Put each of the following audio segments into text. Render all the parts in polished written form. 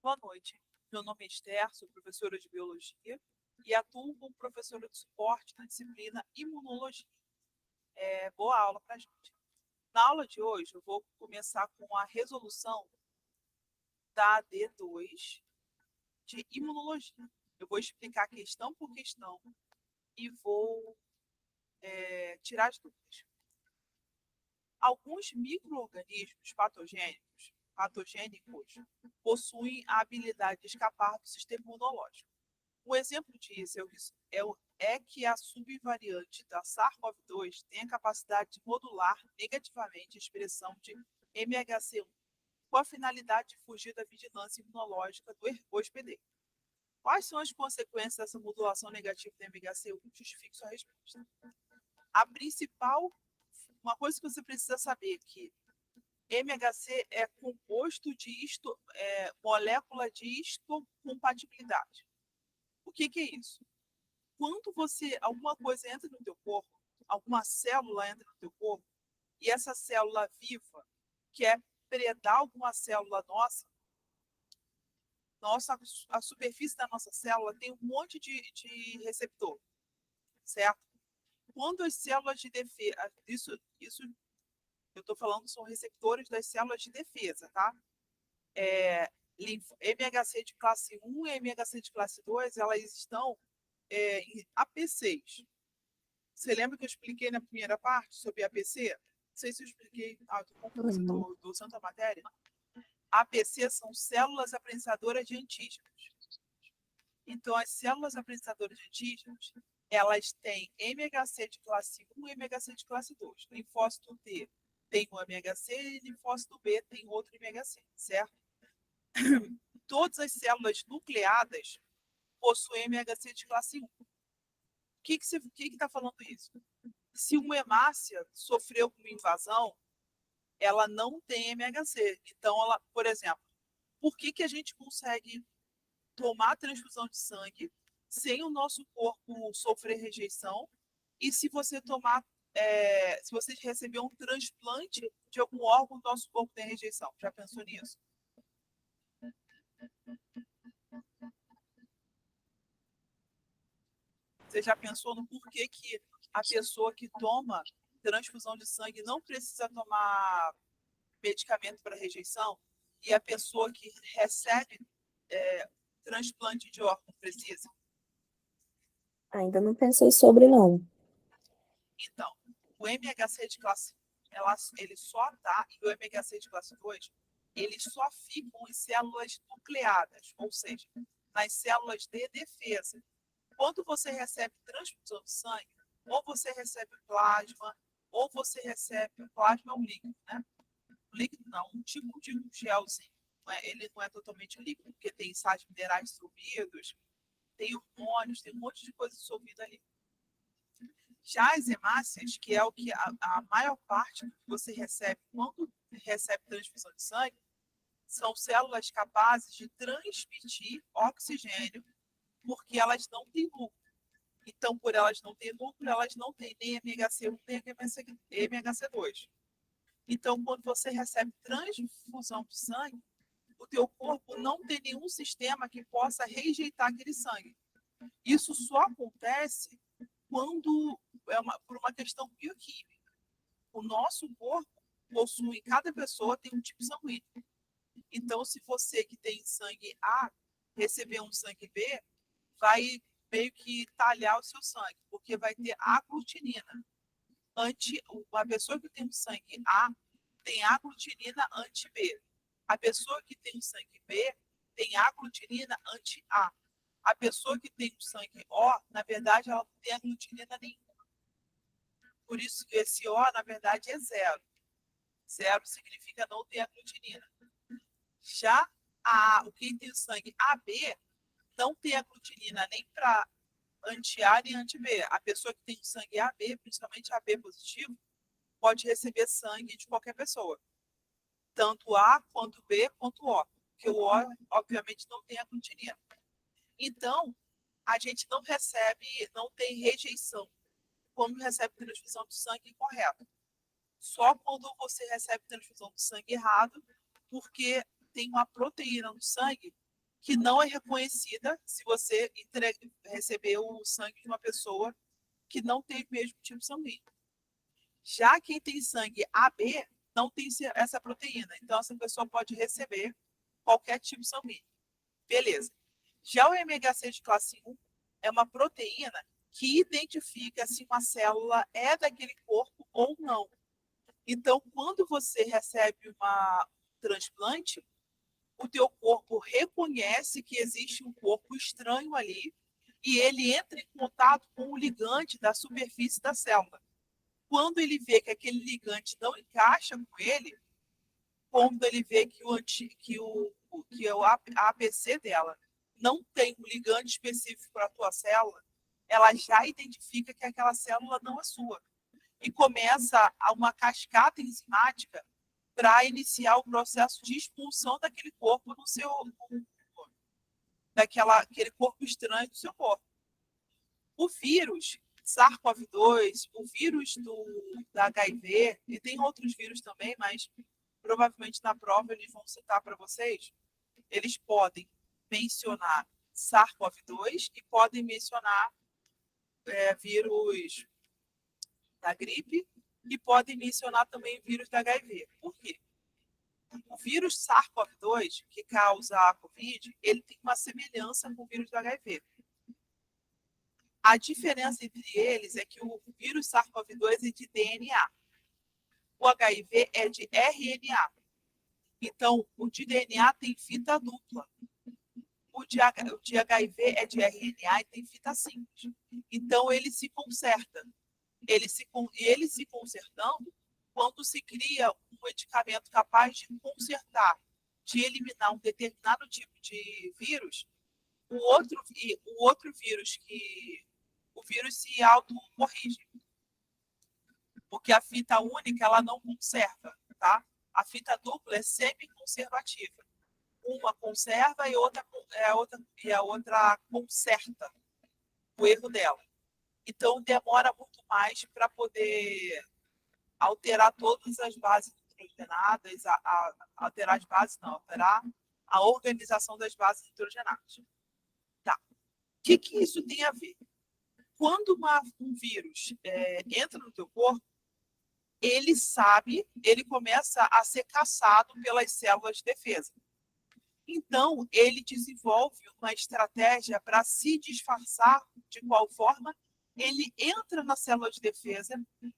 Boa noite. Meu nome é Esther, sou professora de biologia e atuo como professora de suporte na disciplina imunologia. Boa aula para a gente. Na aula de hoje, eu vou começar com a resolução da AD2 de imunologia. Eu vou explicar questão por questão e vou tirar as dúvidas. Alguns micro-organismos patogênicos possuem a habilidade de escapar do sistema imunológico. Um exemplo disso é que a subvariante da SARS-CoV-2 tem a capacidade de modular negativamente a expressão de MHC1 com a finalidade de fugir da vigilância imunológica do hospedeiro. Quais são as consequências dessa modulação negativa do MHC1? Justifique sua resposta. Uma coisa que você precisa saber é que MHC é composto de molécula de histocompatibilidade. O que é isso? Quando alguma coisa entra no teu corpo, alguma célula entra no teu corpo, e essa célula viva quer predar alguma célula a superfície da nossa célula tem um monte de receptor, certo? Quando as células de defesa, isso eu estou falando são receptores das células de defesa, tá? MHC de classe 1 e MHC de classe 2, elas estão em AP6. Você lembra que eu expliquei na primeira parte sobre APC? Não sei se eu expliquei. Estou confusa do Santa Matéria. APC são células apresadoras de antígenos. Então, as células apresadoras de antígenos, elas têm MHC de classe 1 e MHC de classe 2. Linfócito T tem um MHC e linfócito B tem outro MHC, certo? Todas as células nucleadas possuem MHC de classe 1. O que está falando isso? Se uma hemácia sofreu uma invasão, ela não tem MHC. Então, por exemplo, por que a gente consegue tomar transfusão de sangue sem o nosso corpo sofrer rejeição? E se você se você receber um transplante de algum órgão, o nosso corpo tem rejeição? Já pensou nisso? Você já pensou no porquê que a pessoa que toma transfusão de sangue não precisa tomar medicamento para rejeição e a pessoa que recebe transplante de órgão precisa? Ainda não pensei sobre, não. Então, o MHC de classe 1, ele só dá, e o MHC de classe 2, eles só ficam em células nucleadas, ou seja, nas células de defesa. Quando você recebe transfusão de sangue, ou você recebe plasma, ou você recebe plasma é um líquido, né? Líquido não, um tipo de um gelzinho. Ele não é totalmente líquido, porque tem sais minerais dissolvidos, tem hormônios, tem um monte de coisa dissolvida ali. Já as hemácias, que é o que a maior parte que você recebe quando recebe transfusão de sangue, são células capazes de transmitir oxigênio, porque elas não têm núcleo. Então, por elas não terem núcleo, elas não têm nem MHC1 nem MHC2. Então, quando você recebe transfusão de sangue, o teu corpo não tem nenhum sistema que possa rejeitar aquele sangue. Isso só acontece quando por uma questão bioquímica. O nosso corpo possui, cada pessoa tem um tipo sanguíneo. Então, se você que tem sangue A receber um sangue B, vai meio que talhar o seu sangue, porque vai ter aglutinina. A pessoa que tem um sangue A tem aglutinina anti-B. A pessoa que tem um sangue B tem aglutinina anti-A. A pessoa que tem um sangue O, na verdade, ela não tem aglutinina nenhuma. Por isso, esse O, na verdade, é zero. Zero significa não ter aglutinina. Já quem tem o sangue AB não tem aglutinina nem para anti-A nem anti-B. A pessoa que tem o sangue AB, principalmente AB positivo, pode receber sangue de qualquer pessoa. Tanto A, quanto B, quanto O. Porque o O, obviamente, não tem aglutinina. Então, a gente não tem rejeição quando recebe transfusão de sangue incorreta. Só quando você recebe transfusão de sangue errado, porque tem uma proteína no sangue que não é reconhecida se você receber o sangue de uma pessoa que não tem o mesmo tipo sanguíneo. Já quem tem sangue AB não tem essa proteína. Então, essa pessoa pode receber qualquer tipo sanguíneo. Beleza. Já o MHC de classe 1 é uma proteína que identifica se uma célula é daquele corpo ou não. Então, quando você recebe um transplante, o teu corpo reconhece que existe um corpo estranho ali e ele entra em contato com o ligante da superfície da célula. Quando ele vê que aquele ligante não encaixa com ele, quando ele vê que a APC dela não tem um ligante específico para a tua célula, ela já identifica que aquela célula não é sua. E começa uma cascata enzimática para iniciar o processo de expulsão daquele corpo no seu aquele corpo estranho do seu corpo. O vírus SARS-CoV-2, o vírus da HIV, e tem outros vírus também, mas provavelmente na prova eles vão citar para vocês, eles podem mencionar SARS-CoV-2 e podem mencionar vírus da gripe e podem mencionar também vírus da HIV. Por quê? O vírus SARS-CoV-2, que causa a COVID, ele tem uma semelhança com o vírus do HIV. A diferença entre eles é que o vírus SARS-CoV-2 é de DNA. O HIV é de RNA. Então, o de DNA tem fita dupla. O de HIV é de RNA e tem fita simples. Então, ele se conserta. Ele se consertando, quando se cria um medicamento capaz de consertar, de eliminar um determinado tipo de vírus, o outro vírus o vírus se autocorrige. Porque a fita única ela não conserva, tá? A fita dupla é semi-conservativa. Uma conserva e a outra conserta o erro dela. Então, demora muito mais para poder alterar todas as bases nitrogenadas, alterar as bases, não, alterar a organização das bases nitrogenadas. Tá. O que isso tem a ver? Quando um vírus entra no teu corpo, ele começa a ser caçado pelas células de defesa. Então, ele desenvolve uma estratégia para se disfarçar de qual forma ele entra na célula de defesa,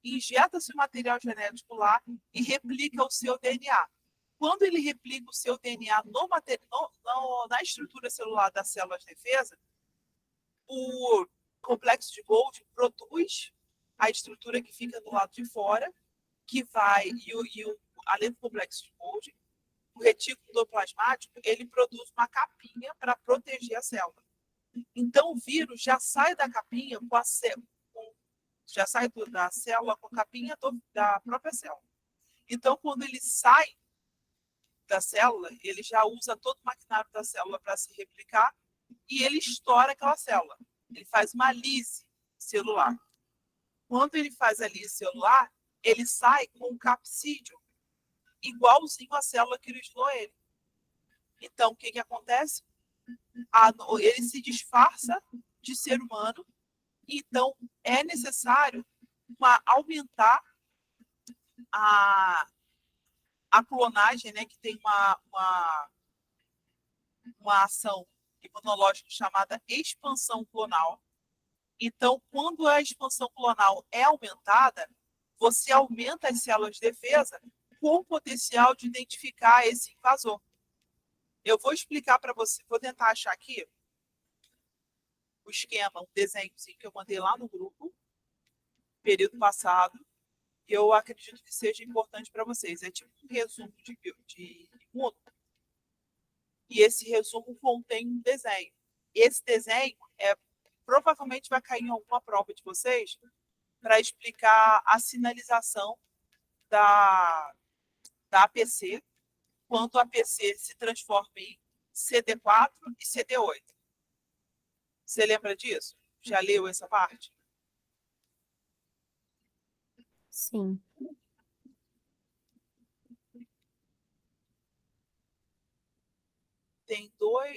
injeta seu material genético lá e replica o seu DNA. Quando ele replica o seu DNA na estrutura celular da célula de defesa, o complexo de Golgi produz a estrutura que fica do lado de fora, além do complexo de Golgi, o retículo endoplasmático, ele produz uma capinha para proteger a célula. Então, o vírus já sai da capinha já sai da célula com a capinha da própria célula. Então, quando ele sai da célula, ele já usa todo o maquinário da célula para se replicar e ele estoura aquela célula. Ele faz uma lise celular. Quando ele faz a lise celular, ele sai com um capsídeo igualzinho à célula que originou ele. Então, o que acontece? Ele se disfarça de ser humano, então é necessário aumentar a clonagem, né, que tem uma ação imunológica chamada expansão clonal. Então, quando a expansão clonal é aumentada, você aumenta as células de defesa com o potencial de identificar esse invasor. Eu vou explicar para você, vou tentar achar aqui o esquema, um desenhozinho que eu mandei lá no grupo, período passado, e eu acredito que seja importante para vocês. É tipo um resumo de imuno. E esse resumo contém um desenho. Esse desenho provavelmente vai cair em alguma prova de vocês para explicar a sinalização da APC, quando a APC se transforma em CD4 e CD8. Você lembra disso? Já leu essa parte? Sim. Tem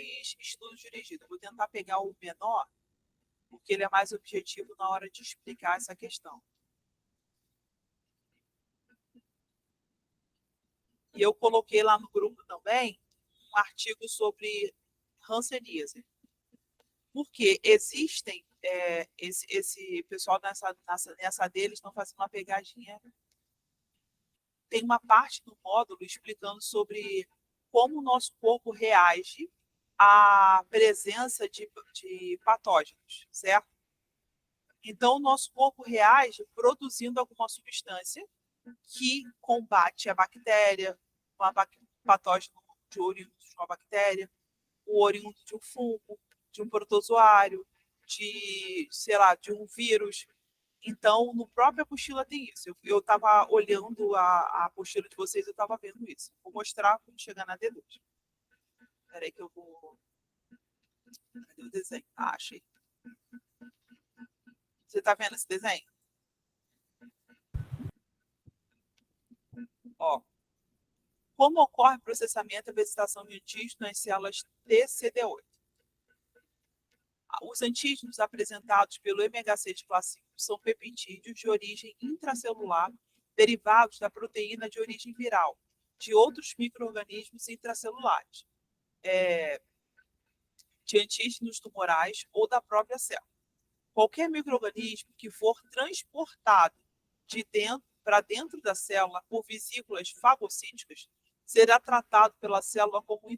dois estudos dirigidos. Vou tentar pegar o menor, porque ele é mais objetivo na hora de explicar essa questão. E eu coloquei lá no grupo também um artigo sobre hanseníase. Porque existem, esse pessoal nessa deles estão fazendo uma pegadinha. Tem uma parte do módulo explicando sobre como o nosso corpo reage à presença de patógenos, certo? Então, o nosso corpo reage produzindo alguma substância que combate a bactéria, patógeno de oriundo de uma bactéria, o oriundo de um fungo, de um protozoário, sei lá, de um vírus. Então, no próprio apostila tem isso. Eu estava olhando a apostila de vocês, eu estava vendo isso. Vou mostrar quando chegar na D2. Espera aí que eu vou... Cadê o desenho? Ah, achei. Você está vendo esse desenho? Ó, como ocorre o processamento e a visitação de antígenos nas células TCD8? Os antígenos apresentados pelo MHC de classe 1 são peptídeos de origem intracelular derivados da proteína de origem viral de outros micro-organismos intracelulares, de antígenos tumorais ou da própria célula. Qualquer micro-organismo que for transportado para dentro da célula por vesículas fagocíticas será tratado pela célula como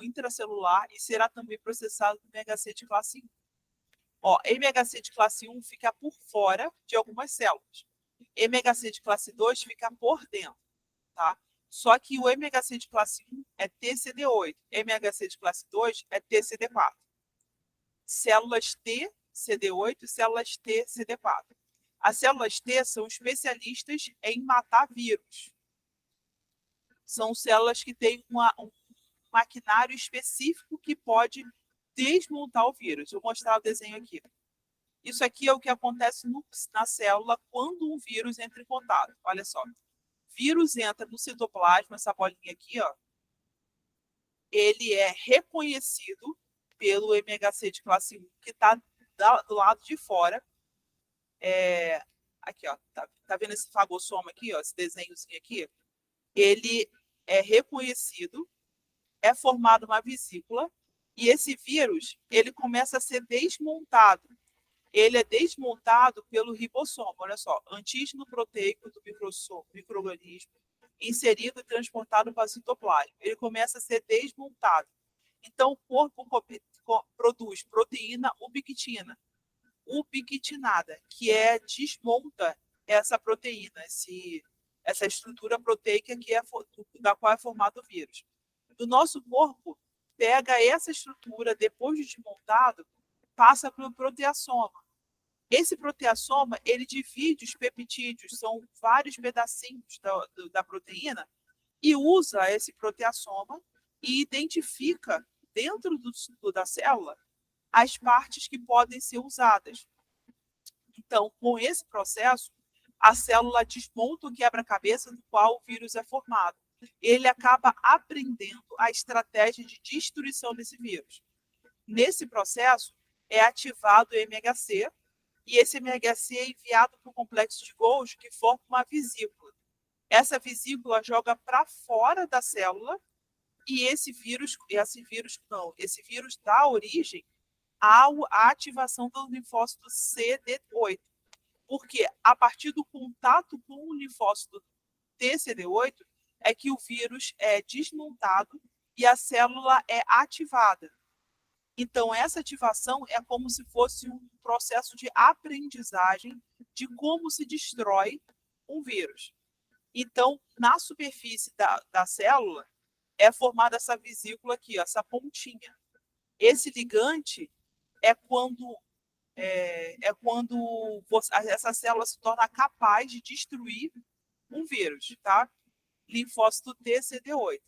intracelular e será também processado no MHC de classe 1. Ó, MHC de classe 1 fica por fora de algumas células. MHC de classe 2 fica por dentro, tá? Só que o MHC de classe 1 é TCD8, MHC de classe 2 é TCD4. Células T, CD8 e células T, CD4. As células T são especialistas em matar vírus. São células que têm um maquinário específico que pode desmontar o vírus. Vou mostrar o desenho aqui. Isso aqui é o que acontece na célula quando um vírus entra em contato. Olha só. Vírus entra no citoplasma, essa bolinha aqui, ó. Ele é reconhecido pelo MHC de classe 1, que está do lado de fora. Aqui, ó. Tá vendo esse fagossoma aqui, ó? Esse desenhozinho aqui? Ele é reconhecido, é formado uma vesícula, e esse vírus, ele começa a ser desmontado. Ele é desmontado pelo ribossoma, olha só, antígeno proteico do micro-organismo, inserido e transportado para o citoplasma. Ele começa a ser desmontado. Então, o corpo produz proteína ubiquitinada, que desmonta essa proteína, essa estrutura proteica da qual é formado o vírus. O nosso corpo pega essa estrutura, depois de desmontado, passa para o proteassoma. Esse proteassoma, ele divide os peptídeos, são vários pedacinhos da proteína, e usa esse proteassoma e identifica dentro da célula as partes que podem ser usadas. Então, com esse processo, a célula desmonta o quebra-cabeça do qual o vírus é formado. Ele acaba aprendendo a estratégia de destruição desse vírus. Nesse processo, é ativado o MHC, e esse MHC é enviado para o complexo de Golgi, que forma uma vesícula. Essa vesícula joga para fora da célula e esse vírus dá origem à ativação do linfócito CD8. Porque a partir do contato com o linfócito TCD8 é que o vírus é desmontado e a célula é ativada. Então, essa ativação é como se fosse um processo de aprendizagem de como se destrói um vírus. Então, na superfície da célula, é formada essa vesícula aqui, ó, essa pontinha. Esse ligante é quando essa célula se torna capaz de destruir um vírus, tá? Linfócito TCD8.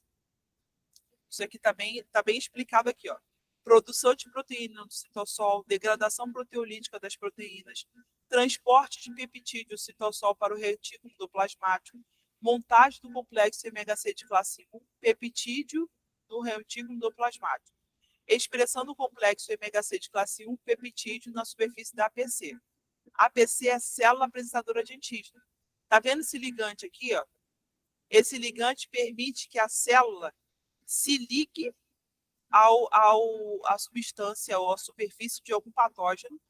Isso aqui tá bem explicado aqui, ó. Produção de proteína no citossol, degradação proteolítica das proteínas, transporte de peptídeo citossol para o retículo endoplasmático, montagem do complexo MHC de classe 1, peptídeo no retículo endoplasmático. expressando o complexo MHC de classe 1 peptídeo na superfície da APC. A APC é célula apresentadora de antígeno. Tá vendo esse ligante aqui, ó? Esse ligante permite que a célula se ligue à substância ou à superfície de algum patógeno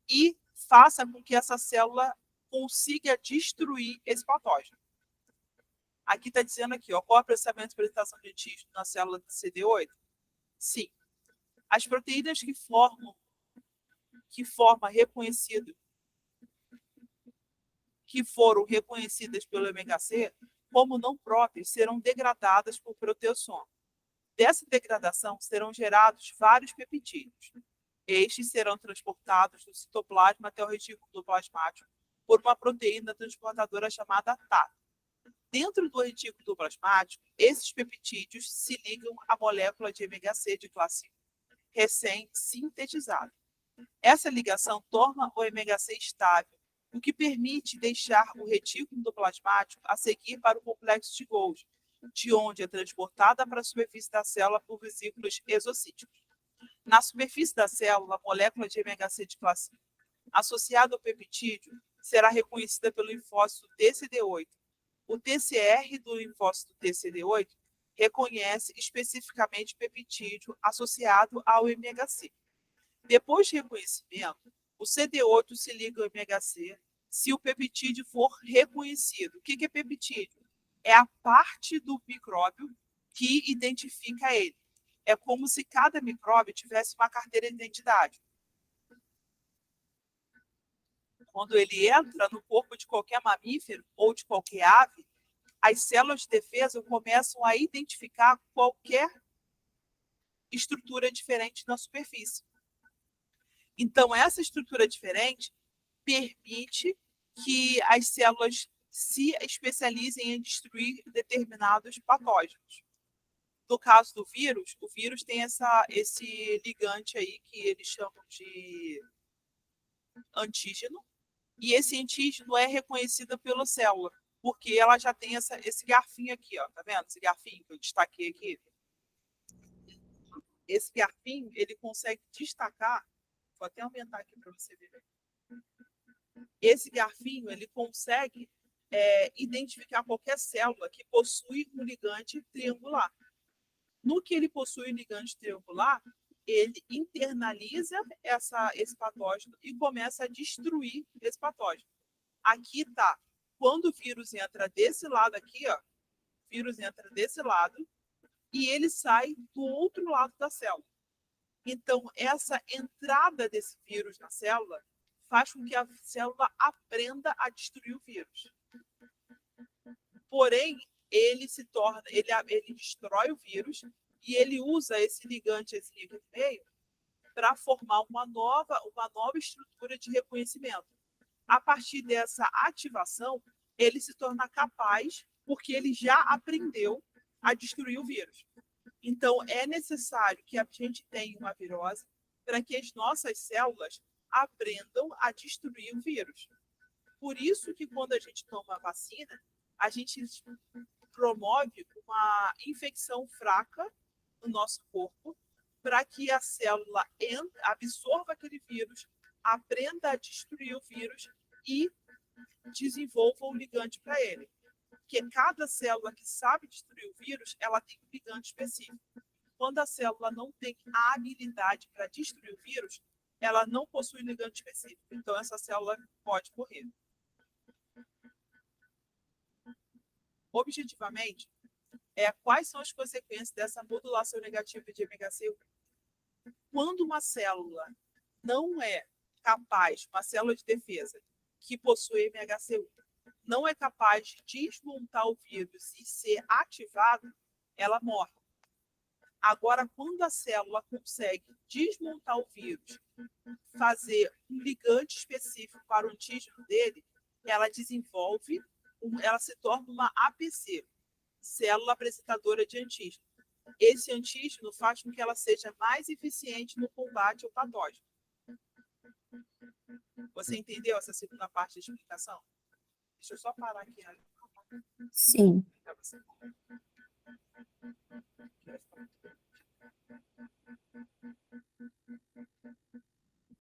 e faça com que essa célula consiga destruir esse patógeno. Aqui está dizendo aqui, ó, qual é o processamento de apresentação de antígeno na célula CD8? Sim. As proteínas que foram reconhecidas pelo MHC como não próprias serão degradadas por proteasoma. Dessa degradação serão gerados vários peptídeos. Estes serão transportados do citoplasma até o retículo plasmático por uma proteína transportadora chamada TAT. Dentro do retículo plasmático, esses peptídeos se ligam à molécula de MHC de classe 1, recém-sintetizada. Essa ligação torna o MHC estável, o que permite deixar o retículo plasmático a seguir para o complexo de Golgi, de onde é transportada para a superfície da célula por vesículos exocíticos. Na superfície da célula, a molécula de MHC de classe 1, associada ao peptídeo, será reconhecida pelo linfócito TCD8. O TCR do linfócito TCD8 reconhece especificamente o peptídeo associado ao MHC. Depois de reconhecimento, o CD8 se liga ao MHC se o peptídeo for reconhecido. O que é peptídeo? É a parte do micróbio que identifica ele. É como se cada micróbio tivesse uma carteira de identidade. Quando ele entra no corpo de qualquer mamífero ou de qualquer ave, as células de defesa começam a identificar qualquer estrutura diferente na superfície. Então, essa estrutura diferente permite que as células se especializem em destruir determinados patógenos. No caso do vírus, o vírus tem esse ligante aí que eles chamam de antígeno, e esse antígeno é reconhecido pela célula, porque ela já tem esse garfinho aqui, ó, tá vendo? Esse garfinho que eu destaquei aqui. Esse garfinho, ele consegue destacar, vou até aumentar aqui para você ver. Esse garfinho, ele consegue identificar qualquer célula que possui um ligante triangular. No que ele possui um ligante triangular, ele internaliza esse patógeno e começa a destruir esse patógeno. Aqui está. Quando o vírus entra desse lado aqui, ó, o vírus entra desse lado e ele sai do outro lado da célula. Então, essa entrada desse vírus na célula faz com que a célula aprenda a destruir o vírus. Porém, ele destrói o vírus e ele usa esse ligante aqui no meio para formar uma nova estrutura de reconhecimento. A partir dessa ativação, ele se torna capaz, porque ele já aprendeu a destruir o vírus. Então, é necessário que a gente tenha uma virose para que as nossas células aprendam a destruir o vírus. Por isso que quando a gente toma a vacina, a gente promove uma infecção fraca no nosso corpo para que a célula absorva aquele vírus, aprenda a destruir o vírus e desenvolva um ligante para ele. Porque cada célula que sabe destruir o vírus, ela tem um ligante específico. Quando a célula não tem a habilidade para destruir o vírus, ela não possui ligante específico. Então, essa célula pode morrer. Objetivamente, quais são as consequências dessa modulação negativa de MHC? Quando uma célula não é capaz, uma célula de defesa que possui MHC1, não é capaz de desmontar o vírus e ser ativado, ela morre. Agora, quando a célula consegue desmontar o vírus, fazer um ligante específico para o antígeno dele, ela desenvolve, ela se torna uma APC, célula apresentadora de antígeno. Esse antígeno faz com que ela seja mais eficiente no combate ao patógeno. Você entendeu essa segunda parte da explicação? Deixa eu só parar aqui. Sim.